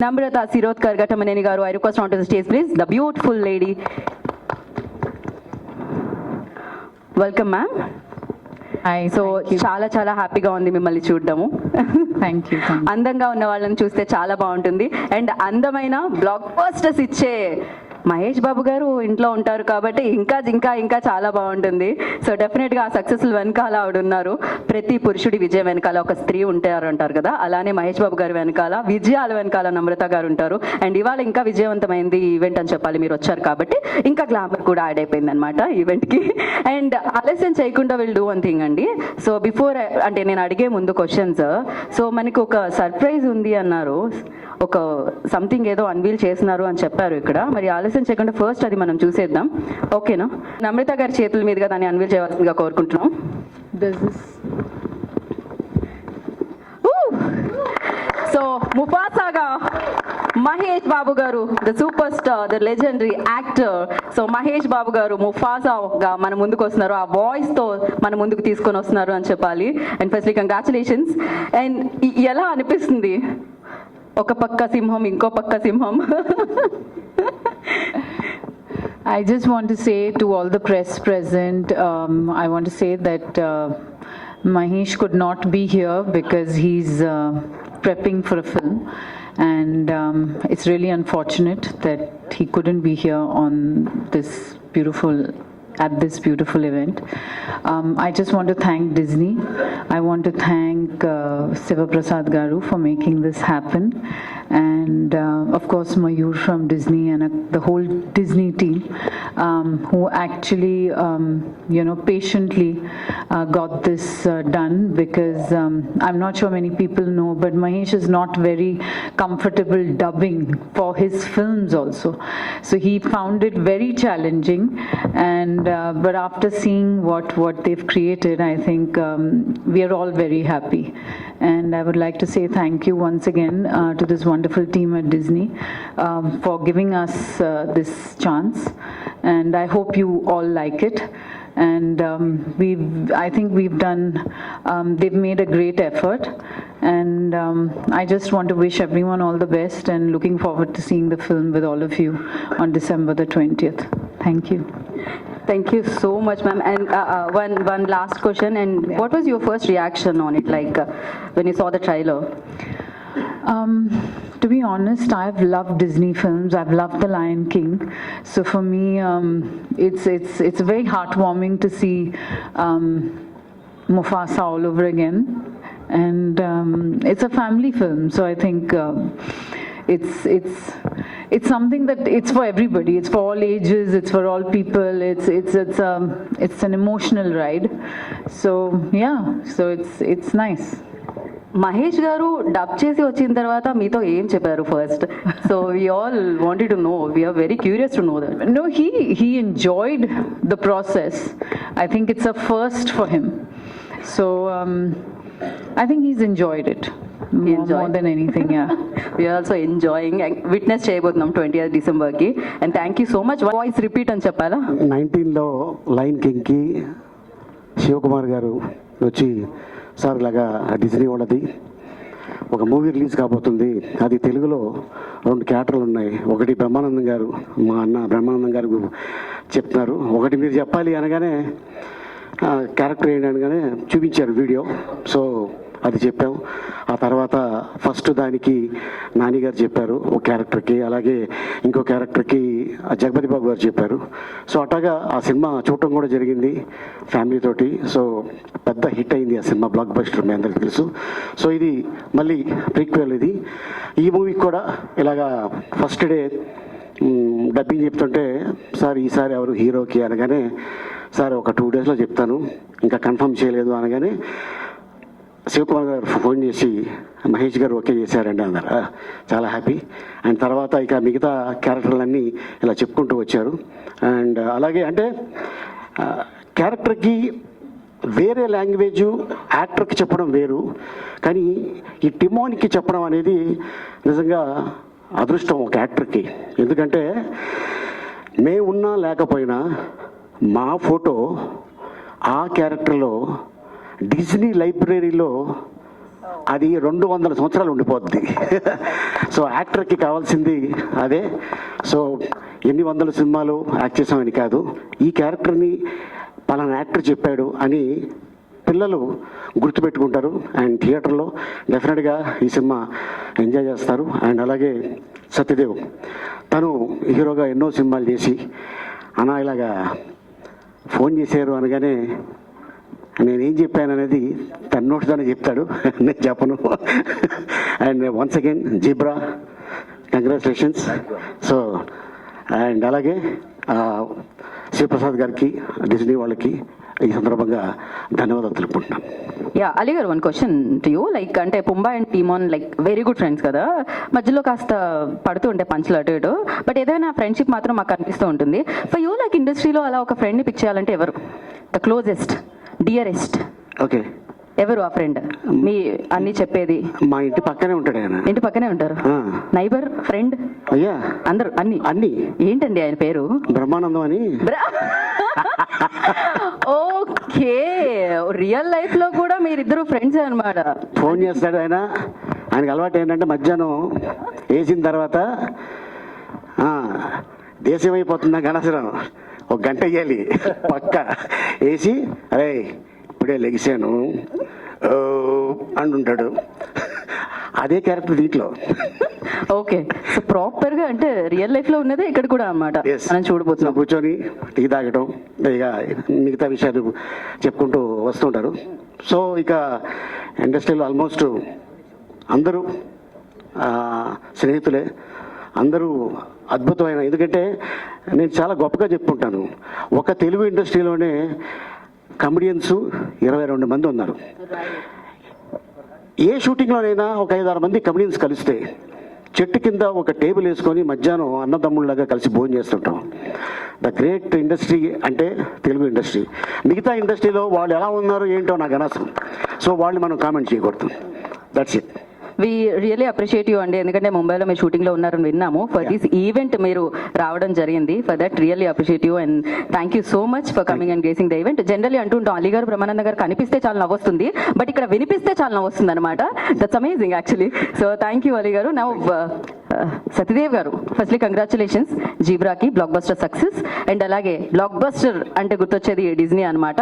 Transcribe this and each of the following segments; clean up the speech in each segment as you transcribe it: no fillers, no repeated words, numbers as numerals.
Namrata Sirotkar Ghatamaneni garu, I request onto the stage, please. The beautiful lady. Welcome, ma'am. Hi, so చాలా హ్యాపీగా ఉంది మిమ్మల్ని చూడడము. Thank you. అందంగా ఉన్న వాళ్ళని చూస్తే చాలా బాగుంటుంది. అండ్ అందమైన బ్లాక్ బస్టర్స్ ఇచ్చే మహేష్ బాబు గారు ఇంట్లో ఉంటారు కాబట్టి ఇంకా ఇంకా ఇంకా చాలా బాగుంటుంది. సో డెఫినెట్గా ఆ సక్సెస్ఫుల్ వెనకాల ఆవిడ ఉన్నారు. ప్రతి పురుషుడి విజయం వెనకాల ఒక స్త్రీ ఉంటారు అంటారు కదా, అలానే మహేష్ బాబు గారి వెనకాల విజయాల వెనకాల నమ్రత గారు ఉంటారు. అండ్ ఇవాళ ఇంకా విజయవంతమైంది ఈవెంట్ అని చెప్పాలి, మీరు వచ్చారు కాబట్టి ఇంకా గ్లామర్ కూడా యాడ్ అయిపోయింది అనమాట ఈవెంట్కి. అండ్ ఆలస్యం చేయకుండా విల్ డూ వన్ థింగ్ అండి. సో బిఫోర్ అంటే నేను అడిగే ముందు క్వశ్చన్స్, సో మనకి ఒక సర్ప్రైజ్ ఉంది అన్నారు, ఒక సంథింగ్ ఏదో అన్వీల్ చేస్తున్నారు అని చెప్పారు ఇక్కడ. మరి ఆలస్యం చేయకుండా ఫస్ట్ అది మనం చూసేద్దాం, ఓకేనా? నమ్రత గారి చేతుల మీదుగా దాన్ని అన్వీల్ చేయవలసిందిగా కోరుకుంటున్నాం. సో ముఫాసాగా మహేష్ బాబు గారు, the superstar, the legendary actor. So Mahesh Babu గారు ముఫాసాగా మన ముందుకు వస్తున్నారు, ఆ వాయిస్ తో మన ముందుకు తీసుకొని వస్తున్నారు అని చెప్పాలి. And firstly congratulations. అండ్ ఎలా అనిపిస్తుంది ఒక పక్క సింహం ఇంకో పక్క సింహం? I just want to say to all the press present, I want to say that Mahesh could not be here because he's prepping for a film, and it's really unfortunate that he couldn't be here on this at this beautiful event. I just want to thank Disney. I want to thank Siva Prasad Garu for making this happen, and of course Mayur from Disney and the whole Disney team who actually patiently got this done, because I'm not sure many people know, but Mahesh is not very comfortable dubbing for his films also, so he found it very challenging. And but after seeing what they've created, I think we are all very happy, and I would like to say thank you once again to this wonderful team at Disney for giving us this chance, and I hope you all like it. And I think we've done, they've made a great effort, and I just want to wish everyone all the best, and looking forward to seeing the film with all of you on December the 20th. Thank you. Thank you so much, ma'am. And one last question. And what was your first reaction on it, like when you saw the trailer? To be honest, I've loved Disney films. I've loved The Lion King. So for me, it's very heartwarming to see Mufasa all over again. And it's a family film, so I think it's something that it's for everybody. It's for all ages. It's for all people. It's an emotional ride. So yeah, so it's nice. Mahesh గారు dub చేసి వచ్చిన తర్వాత మీతో ఏం చెప్పారు first? So we all wanted to know, we are very curious to know that. No, he enjoyed the process. I think it's a first for him. So I think he's enjoyed it more than anything. Yeah. We are also enjoying. Witness చేయబోతున్నాం 20th December కి. And thank you so much. Voice repeat అని చెప్పాలా? 19లో lion king కి శివకుమార్ గారు వచ్చి, sir ఇలాగా Disney వాళ్ళది ఒక మూవీ రిలీజ్ కాబోతుంది, అది తెలుగులో 2 క్యారెక్టర్లు ఉన్నాయి, ఒకటి బ్రహ్మానందం గారు, మా అన్న బ్రహ్మానందం గారు చెప్తున్నారు, ఒకటి మీరు చెప్పాలి అనగానే క్యారెక్టర్ ఏంటి అనగానే చూపించారు వీడియో. సో అది చెప్పాం. ఆ తర్వాత ఫస్ట్ దానికి నాని గారు చెప్పారు ఒక క్యారెక్టర్కి, అలాగే ఇంకో క్యారెక్టర్కి జగపతి బాబు గారు చెప్పారు. సో అట్లాగా ఆ సినిమా చూడటం కూడా జరిగింది ఫ్యామిలీ తోటి. సో పెద్ద హిట్ అయింది ఆ సినిమా, బ్లాక్ బస్టర్, మీ అందరికీ తెలుసు. సో ఇది మళ్ళీ ప్రీక్వెల్. ఇది ఈ మూవీకి కూడా ఇలాగా ఫస్ట్ డే డబ్బింగ్ చెప్తుంటే, సార్ ఈసారి ఎవరు హీరోకి అనగానే, సార్ ఒక 2 డేస్లో చెప్తాను, ఇంకా కన్ఫర్మ్ చేయలేదు అనగానే శివకుమార్ గారు ఫోన్ చేసి మహేష్ గారు ఓకే చేశారండి అన్నారు. చాలా హ్యాపీ. అండ్ తర్వాత ఇక మిగతా క్యారెక్టర్లన్నీ ఇలా చెప్పుకుంటూ వచ్చారు. అండ్ అలాగే అంటే క్యారెక్టర్కి వేరే లాంగ్వేజు యాక్టర్కి చెప్పడం వేరు, కానీ ఈ టిమోన్కి చెప్పడం అనేది నిజంగా అదృష్టం ఒక యాక్టర్కి. ఎందుకంటే మేమున్నా లేకపోయినా మా ఫోటో ఆ క్యారెక్టర్లో డిజ్నీ లైబ్రరీలో అది 200 సంవత్సరాలు ఉండిపోద్ది. సో యాక్టర్కి కావాల్సింది అదే. సో ఎన్ని వందల సినిమాలు యాక్ట్ చేసామని కాదు, ఈ క్యారెక్టర్ని పలానా యాక్టర్ చెప్పాడు అని పిల్లలు గుర్తుపెట్టుకుంటారు. అండ్ థియేటర్లో డెఫినెట్గా ఈ సినిమా ఎంజాయ్ చేస్తారు. అండ్ అలాగే సత్యదేవ్, తను హీరోగా ఎన్నో సినిమాలు చేసి అన్నా ఇలాగా ఫోన్ చేశారు అనగానే నేనేం చెప్పాను అనేది తన నోటితోనే చెప్తాడు, నేను చెప్పను. And once again zebra, congratulations. So and అలాగే శివప్రసాద్ గారికి, డిజ్నీ వాళ్ళకి ఈ సందర్భంగా ధన్యవాదాలు తెలుపుకుంటున్నాను. యా, అలీ గారు, one question to you. Like అంటే Pumbaa and Timon like very good friends కదా, మధ్యలో కాస్త పడుతూ ఉంటే పంచులు అటు ఇటు, బట్ ఏదైనా ఫ్రెండ్షిప్ మాత్రం మాకు కనిపిస్తూ ఉంటుంది. ఫర్ యూ లైక్ ఇండస్ట్రీలో అలా ఒక ఫ్రెండ్ని పిక్ చేయాలంటే ఎవరు? ద క్లోజెస్ట్, డియరెస్ట్ ఓకే, ఎవరు ఆ ఫ్రెండ్? మీ అన్ని చెప్పేది. మా ఇంటి పక్కనే ఉంటాడు ఆయన. ఇంటి పక్కనే ఉంటారు, నైబర్, ఫ్రెండ్, అయ్యా అందరు అన్ని. ఏంటండి ఆయన పేరు? బ్రహ్మానందం అని. ఓకే, రియల్ లైఫ్ లో కూడా మీరిద్దరు ఫ్రెండ్స్ అన్నమాట. ఫోన్ చేస్తాడు ఆయన. ఆయనకి అలవాటు ఏంటంటే మధ్యాహ్నం వేసిన తర్వాత దేశం అయిపోతుందా గణసరం, ఒక గంట వేయాలి పక్క వేసి, అరే ఇప్పుడే లెగిసాను అంటుంటాడు. అదే క్యారెక్టర్ దీంట్లో. ఓకే, సో ప్రాపర్ గా అంటే రియల్ లైఫ్ లో ఉన్నదే ఇక్కడ కూడా అన్నమాట. మనం చూడబోతున్నాం, కూర్చొని టీ తాగటం, ఇక మిగతా విషయాలు చెప్పుకుంటూ వస్తుంటారు. సో ఇక ఇండస్ట్రీలో ఆల్మోస్ట్ అందరూ స్నేహితులే, అందరూ అద్భుతమైన. ఎందుకంటే నేను చాలా గొప్పగా చెప్పుకుంటాను, ఒక తెలుగు ఇండస్ట్రీలోనే కమెడియన్స్ 22 మంది ఉన్నారు. ఏ షూటింగ్లోనైనా ఒక 5-6 మంది కమెడియన్స్ కలిస్తే చెట్టు కింద ఒక టేబుల్ వేసుకొని మధ్యాహ్నం అన్నదమ్ముళ్ళగా కలిసి భోజనం చేస్తుంటాం. ద గ్రేట్ ఇండస్ట్రీ అంటే తెలుగు ఇండస్ట్రీ. మిగతా ఇండస్ట్రీలో వాళ్ళు ఎలా ఉన్నారు ఏంటో నాకు అనవసరం. సో వాళ్ళు మనం కామెంట్ చేయకూడదు. That's it. We really appreciate you అండి, ఎందుకంటే ముంబైలో మీరు షూటింగ్లో ఉన్నారని విన్నాము. ఫర్ దిస్ ఈవెంట్ మీరు రావడం జరిగింది. For that really appreciate you and thank you so much for coming and gracing the event. Generally అంటుంటాం అలీ గారు, బ్రహ్మానంద గారు కనిపిస్తే చాలా నవ్వొస్తుంది, బట్ ఇక్కడ వినిపిస్తే చాలా నవ్వొస్తుంది అనమాట. That's amazing actually. So thank you Ali గారు. నౌ సత్యదేవ్ గారు, ఫస్ట్లీ కంగ్రాచులేషన్స్ జీబ్రాకి బ్లాక్ బస్టర్ సక్సెస్. అండ్ అలాగే బ్లాక్ బస్టర్ అంటే గుర్తొచ్చేది డిజ్నీ అనమాట.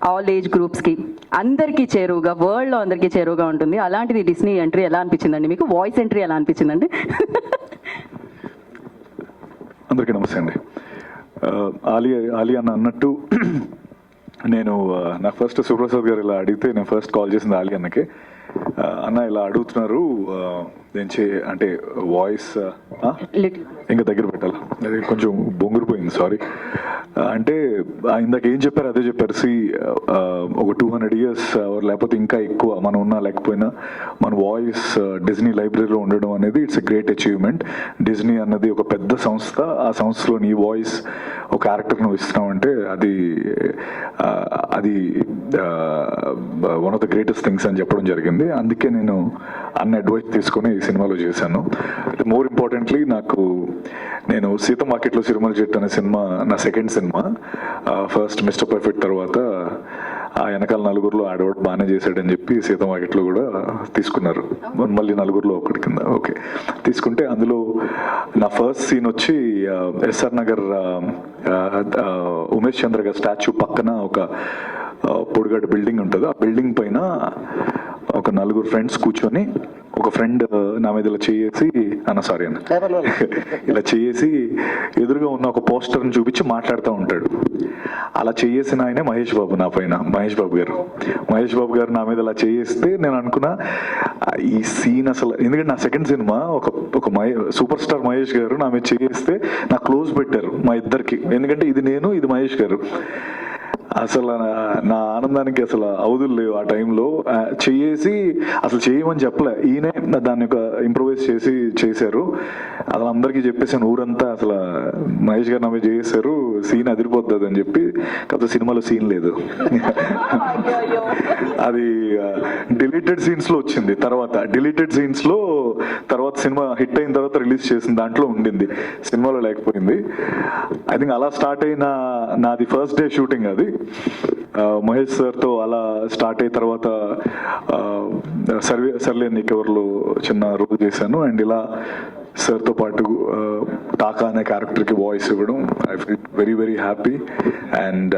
ఆల్ ఏజ్ గ్రూప్స్కి అందరికీ చేరువుగా, వరల్డ్లో అందరికీ చేరువుగా ఉంటుంది. అలాంటిది డిజ్నీ ఎంట్రీ ఎలా అనిపించిందండి మీకు? వాయిస్ ఎంట్రీ ఎలా అనిపించిందండి? అందరికీ నమస్తే అండి. ఆలీ అన్న అన్నట్టు నేను నాకు ఫస్ట్ సుప్రసాద్ గారు ఇలా అడిగితే నేను ఫస్ట్ కాల్ చేసింది ఆలీ అన్నకే. అన్న ఇలా అడుగుతున్నారు అంటే వాయిస్ ఇంకా దగ్గర పెట్టాలి, అది కొంచెం బొంగురిపోయింది, సారీ. అంటే ఇందాక ఏం చెప్పారు అదే చెప్పారు. ఒక 200 years లేకపోతే ఇంకా ఎక్కువ మనం ఉన్నా లేకపోయినా మన వాయిస్ డిజ్నీ లైబ్రరీలో ఉండడం అనేది it's a great achievement. Disney అన్నది ఒక పెద్ద సంస్థ, ఆ సంస్థలో నీ వాయిస్ ఒక క్యారెక్టర్ నువ్వు ఇస్తున్నావంటే అది one of the greatest things అని చెప్పడం జరిగింది. అందుకే నేను అన్న అడ్వైస్ తీసుకొని ఈ సినిమాలో చేశాను. మోర్ ఇంపార్టెంట్లీ నేను సీత మార్కెట్లో సిరిమల చెట్టు అనే సినిమా నా second cinema. First mister perfect తర్వాత ఆ వెనకాల నలుగురిలో ఆడవాడు బాగానే చేశాడని చెప్పి సీత మార్కెట్లో కూడా తీసుకున్నారు. మళ్ళీ నలుగురిలో ఒకటి కింద ఓకే తీసుకుంటే అందులో నా ఫస్ట్ సీన్ వచ్చి ఎస్ఆర్ నగర్ ఉమేష్ చంద్ర గారి స్టాచ్యూ పక్కన ఒక పొడిగడ్డ బిల్డింగ్ ఉంటుంది. ఆ బిల్డింగ్ పైన ఒక 4 ఫ్రెండ్స్ కూర్చొని, ఒక ఫ్రెండ్ నా మీద ఇలా చేసి ఇలా చేసి ఎదురుగా ఉన్న ఒక పోస్టర్ని చూపించి మాట్లాడుతూ ఉంటాడు. అలా చేసిన ఆయనే మహేష్ బాబు, నా పైన మహేష్ బాబు గారు నా మీద అలా చేస్తే నేను అనుకున్నా ఈ సీన్ అసలు, ఎందుకంటే నా సెకండ్ సినిమా ఒక సూపర్ స్టార్ మహేష్ గారు నా మీద చేస్తే నాకు క్లోజ్ పెట్టారు మా ఇద్దరికి, ఎందుకంటే ఇది నేను, ఇది మహేష్ గారు. అసలు నా ఆనందానికి అసలు అవధులు లేవు. ఆ టైంలో చేసి అసలు చేయమని చెప్పలే, ఈయనే దాన్ని ఒక ఇంప్రూవైజ్ చేశారు. అసలు అందరికీ చెప్పేసాను ఊరంతా, అసలు మహేష్ గారు నమ్మే చేశారు, సీన్ అదిరిపోతుంది అని చెప్పి. కాకపోతే సినిమాలో సీన్ లేదు, అది డిలీటెడ్ సీన్స్ లో వచ్చింది. తర్వాత సినిమా హిట్ అయిన తర్వాత రిలీజ్ చేసిన దాంట్లో ఉండింది, సినిమాలో లేకపోయింది. ఐ థింక్ అలా స్టార్ట్ అయిన నాది ఫస్ట్ డే షూటింగ్ అది. మహేష్ సార్తో అలా స్టార్ట్ అయిన తర్వాత సర్లే నీకెవర్లో చిన్న రోల్ చేశాను. అండ్ ఇలా సార్తో పాటు టాకా అనే క్యారెక్టర్కి వాయిస్ ఇవ్వడం I feel very very happy. And